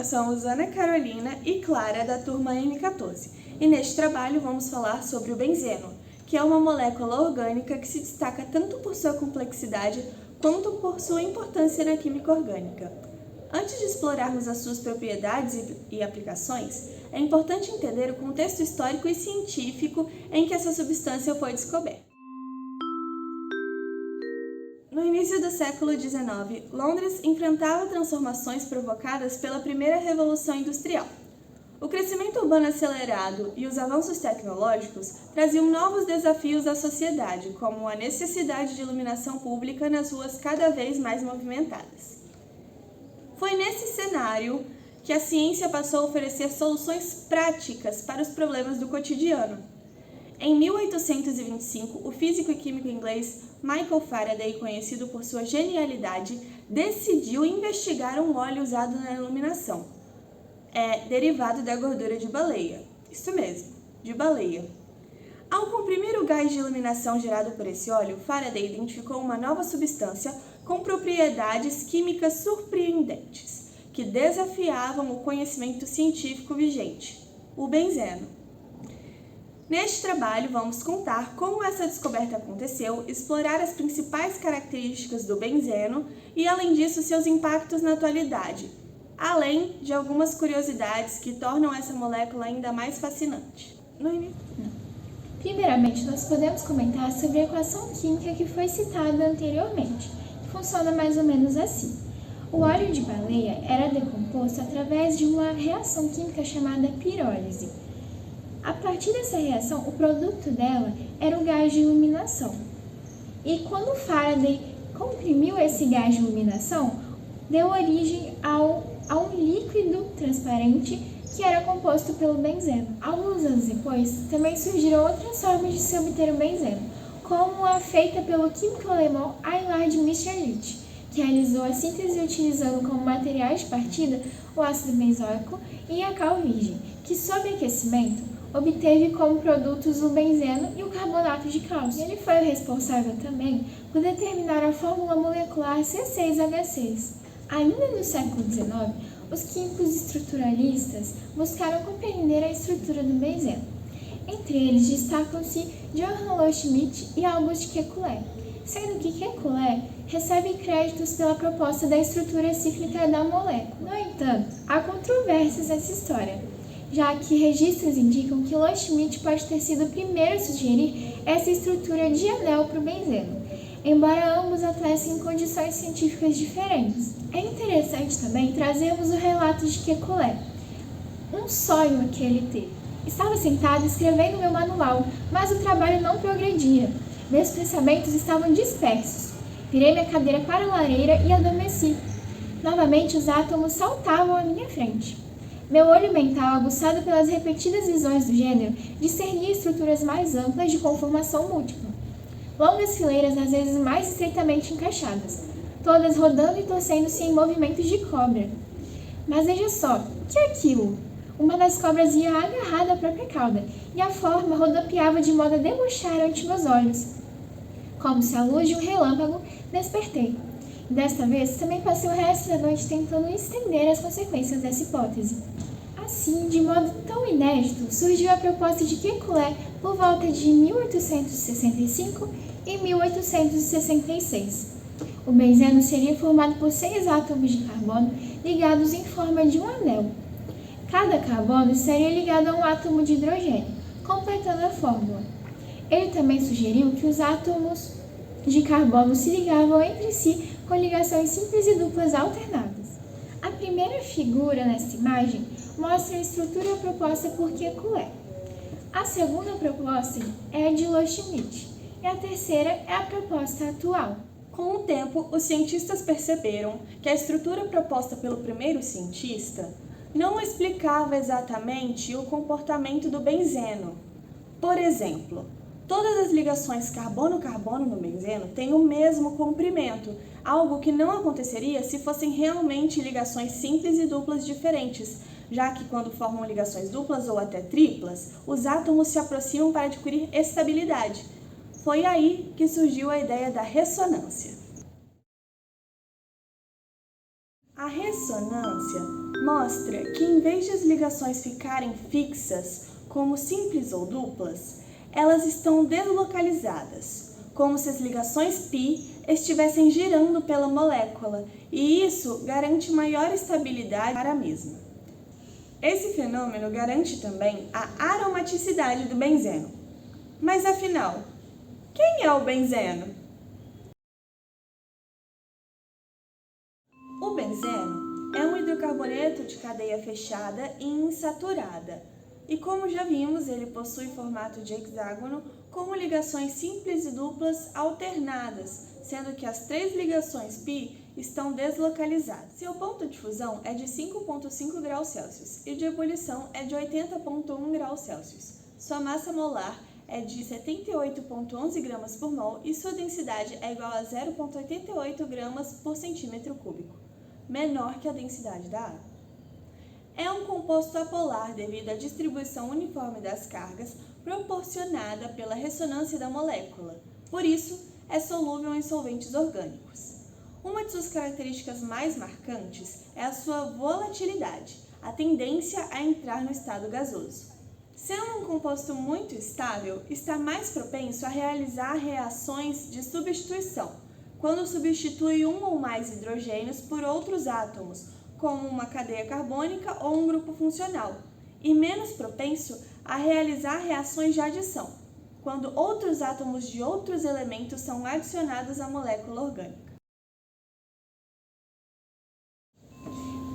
nós somos Ana Carolina e Clara, da turma M14, e neste trabalho vamos falar sobre o benzeno, que é uma molécula orgânica que se destaca tanto por sua complexidade quanto por sua importância na química orgânica. Antes de explorarmos as suas propriedades e aplicações, é importante entender o contexto histórico e científico em que essa substância foi descoberta. No início do século XIX, Londres enfrentava transformações provocadas pela primeira Revolução Industrial. O crescimento urbano acelerado e os avanços tecnológicos traziam novos desafios à sociedade, como a necessidade de iluminação pública nas ruas cada vez mais movimentadas. Foi nesse cenário que a ciência passou a oferecer soluções práticas para os problemas do cotidiano. Em 1825, o físico e químico inglês Michael Faraday, conhecido por sua genialidade, decidiu investigar um óleo usado na iluminação. Derivado da gordura de baleia. Isso mesmo, de baleia. Ao comprimir o gás de iluminação gerado por esse óleo, Faraday identificou uma nova substância com propriedades químicas surpreendentes, que desafiavam o conhecimento científico vigente, o benzeno. Neste trabalho, vamos contar como essa descoberta aconteceu, explorar as principais características do benzeno e, além disso, seus impactos na atualidade, além de algumas curiosidades que tornam essa molécula ainda mais fascinante. Primeiramente, nós podemos comentar sobre a equação química que foi citada anteriormente, que funciona mais ou menos assim. O óleo de baleia era decomposto através de uma reação química chamada pirólise. A partir dessa reação, o produto dela era o gás de iluminação. E quando Faraday comprimiu esse gás de iluminação, deu origem a um líquido transparente que era composto pelo benzeno. Alguns anos depois, também surgiram outras formas de se obter o benzeno, como a feita pelo químico alemão Eilhard Mitscherlich, que realizou a síntese utilizando como materiais de partida o ácido benzoico e a cal virgem, que sob aquecimento obteve como produtos o benzeno e o carbonato de cálcio. Ele foi o responsável também por determinar a fórmula molecular C6H6. Ainda no século XIX, os químicos estruturalistas buscaram compreender a estrutura do benzeno. Entre eles destacam-se Johann Loschmidt e August Kekulé, sendo que Kekulé recebe créditos pela proposta da estrutura cíclica da molécula. No entanto, há controvérsias nessa história, já que registros indicam que Loschmidt pode ter sido o primeiro a sugerir essa estrutura de anel para o benzeno, embora ambos atuassem em condições científicas diferentes. É interessante também trazermos o relato de Kekulé, um sonho que ele teve. Estava sentado escrevendo meu manual, mas o trabalho não progredia. Meus pensamentos estavam dispersos. Virei minha cadeira para a lareira e adormeci. Novamente os átomos saltavam à minha frente. Meu olho mental, aguçado pelas repetidas visões do gênero, discernia estruturas mais amplas de conformação múltipla. Longas fileiras, às vezes mais estreitamente encaixadas, todas rodando e torcendo-se em movimentos de cobra. Mas veja só, o que é aquilo? Uma das cobras ia agarrada à própria cauda, e a forma rodopiava de modo a debochar ante meus olhos. Como se a luz de um relâmpago, despertei. E desta vez, também passei o resto da noite tentando estender as consequências dessa hipótese. Assim, de modo tão inédito, surgiu a proposta de Kekulé por volta de 1865 e 1866. O benzeno seria formado por 6 átomos de carbono ligados em forma de um anel. Cada carbono estaria ligado a um átomo de hidrogênio, completando a fórmula. Ele também sugeriu que os átomos de carbono se ligavam entre si com ligações simples e duplas alternadas. A primeira figura nesta imagem mostra a estrutura proposta por Kekulé. A segunda proposta é a de Loschmidt e a terceira é a proposta atual. Com o tempo, os cientistas perceberam que a estrutura proposta pelo primeiro cientista não explicava exatamente o comportamento do benzeno. Por exemplo, todas as ligações carbono-carbono no benzeno têm o mesmo comprimento, algo que não aconteceria se fossem realmente ligações simples e duplas diferentes, já que quando formam ligações duplas ou até triplas, os átomos se aproximam para adquirir estabilidade. Foi aí que surgiu a ideia da ressonância. A ressonância ressonância mostra que, em vez de as ligações ficarem fixas, como simples ou duplas, elas estão deslocalizadas, como se as ligações π estivessem girando pela molécula, e isso garante maior estabilidade para a mesma. Esse fenômeno garante também a aromaticidade do benzeno. Mas afinal, quem é o benzeno? O benzeno é um hidrocarboneto de cadeia fechada e insaturada, e como já vimos, ele possui formato de hexágono com ligações simples e duplas alternadas, sendo que as 3 ligações π estão deslocalizadas. Seu ponto de fusão é de 5,5 graus Celsius e de ebulição é de 80,1 graus Celsius. Sua massa molar é de 78,11 gramas por mol e sua densidade é igual a 0,88 gramas por centímetro cúbico, menor que a densidade da água. É um composto apolar devido à distribuição uniforme das cargas proporcionada pela ressonância da molécula, por isso é solúvel em solventes orgânicos. Uma de suas características mais marcantes é a sua volatilidade, a tendência a entrar no estado gasoso. Sendo um composto muito estável, está mais propenso a realizar reações de substituição, quando substitui um ou mais hidrogênios por outros átomos, como uma cadeia carbônica ou um grupo funcional, e menos propenso a realizar reações de adição, quando outros átomos de outros elementos são adicionados à molécula orgânica.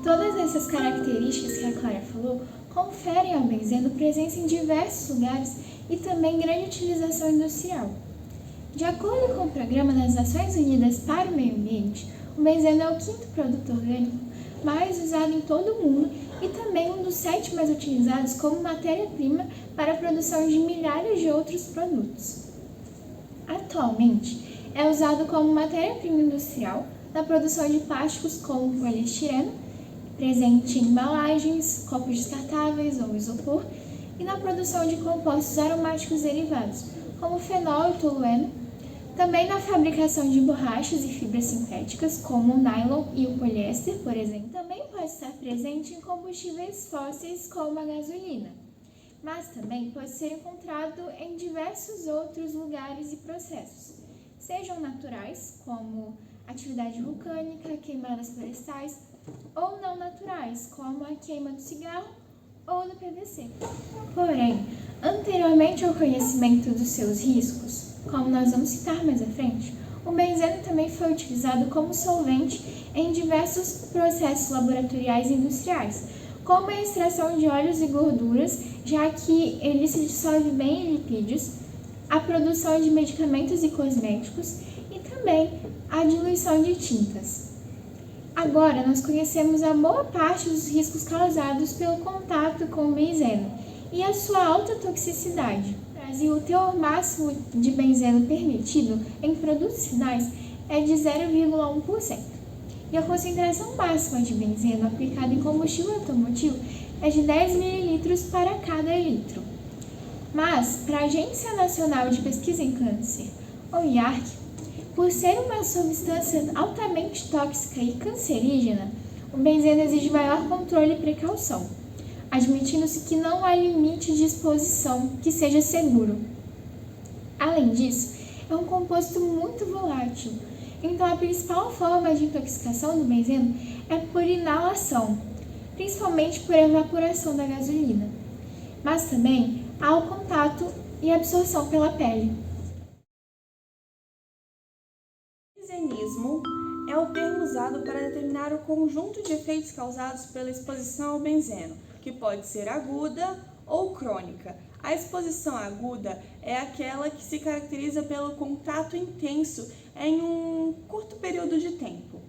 Todas essas características que a Clara falou conferem ao benzeno presença em diversos lugares e também grande utilização industrial. De acordo com o Programa das Nações Unidas para o Meio Ambiente, o benzeno é o 5º produto orgânico mais usado em todo o mundo e também um dos 7 mais utilizados como matéria-prima para a produção de milhares de outros produtos. Atualmente, é usado como matéria-prima industrial na produção de plásticos como poliestireno, presente em embalagens, copos descartáveis ou isopor, e na produção de compostos aromáticos derivados, como fenol e tolueno, também na fabricação de borrachas e fibras sintéticas, como o nylon e o poliéster, por exemplo. Também pode estar presente em combustíveis fósseis, como a gasolina, mas também pode ser encontrado em diversos outros lugares e processos, sejam naturais, como atividade vulcânica, queimadas florestais, ou não naturais, como a queima do cigarro ou do PVC. Porém, anteriormente ao conhecimento dos seus riscos, como nós vamos citar mais à frente, o benzeno também foi utilizado como solvente em diversos processos laboratoriais e industriais, como a extração de óleos e gorduras, já que ele se dissolve bem em lipídios, a produção de medicamentos e cosméticos e também a diluição de tintas. Agora, nós conhecemos a boa parte dos riscos causados pelo contato com o benzeno e a sua alta toxicidade. No Brasil, o teor máximo de benzeno permitido em produtos finais é de 0,1%. E a concentração máxima de benzeno aplicada em combustível automotivo é de 10 ml para cada litro. Mas, para a Agência Nacional de Pesquisa em Câncer, ou IARC, por ser uma substância altamente tóxica e cancerígena, o benzeno exige maior controle e precaução, admitindo-se que não há limite de exposição que seja seguro. Além disso, é um composto muito volátil, então a principal forma de intoxicação do benzeno é por inalação, principalmente por evaporação da gasolina, mas também há o contato e absorção pela pele. Benzenismo é o termo usado para determinar o conjunto de efeitos causados pela exposição ao benzeno, que pode ser aguda ou crônica. A exposição aguda é aquela que se caracteriza pelo contato intenso em um curto período de tempo.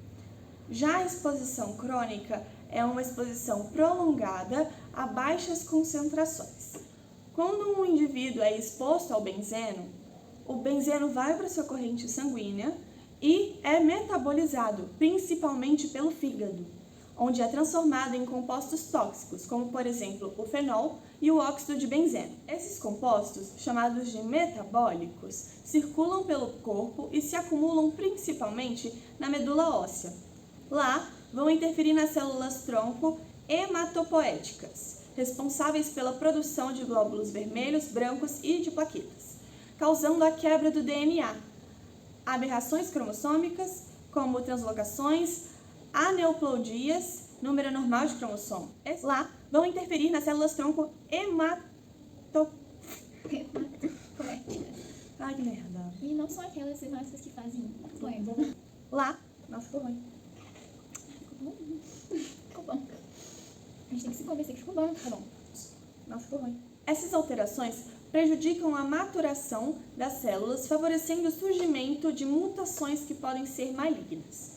Já a exposição crônica é uma exposição prolongada a baixas concentrações. Quando um indivíduo é exposto ao benzeno, o benzeno vai para sua corrente sanguínea e é metabolizado, principalmente pelo fígado, onde é transformado em compostos tóxicos, como por exemplo o fenol e o óxido de benzeno. Esses compostos, chamados de metabólicos, circulam pelo corpo e se acumulam principalmente na medula óssea. Lá, vão interferir nas células-tronco hematopoéticas, responsáveis pela produção de glóbulos vermelhos, brancos e de plaquetas, causando a quebra do DNA, aberrações cromossômicas, como translocações, aneuploidias, número anormal de cromossomo. Lá, vão interferir nas células-tronco hematopoéticas. Ai, que merda. E não são aquelas hemácias que fazem poema. Lá, nossa, ficou ruim. Ficou bom. A gente tem que se convencer que ficou bom. Tá bom. Nossa, ficou ruim. Essas alterações prejudicam a maturação das células, favorecendo o surgimento de mutações que podem ser malignas.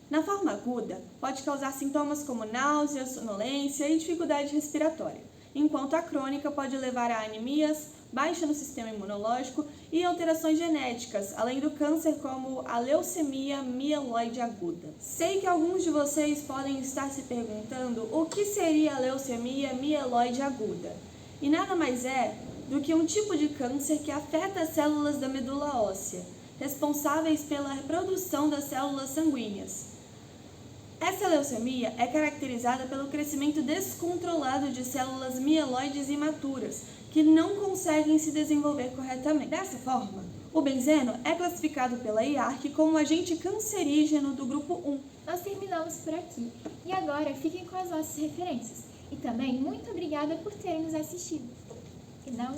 Na forma aguda, pode causar sintomas como náusea, sonolência e dificuldade respiratória, enquanto a crônica pode levar a anemias, baixa no sistema imunológico e alterações genéticas, além do câncer como a leucemia mieloide aguda. Sei que alguns de vocês podem estar se perguntando o que seria a leucemia mieloide aguda, e nada mais é do que um tipo de câncer que afeta as células da medula óssea, responsáveis pela reprodução das células sanguíneas. Essa leucemia é caracterizada pelo crescimento descontrolado de células mieloides imaturas, que não conseguem se desenvolver corretamente. Dessa forma, o benzeno é classificado pela IARC como agente cancerígeno do grupo 1. Nós terminamos por aqui. E agora fiquem com as nossas referências. E também muito obrigada por terem nos assistido. E dá a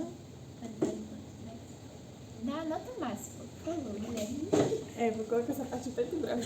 nota máxima, por favor, Guilherme. Vou colocar essa parte em preto e branco.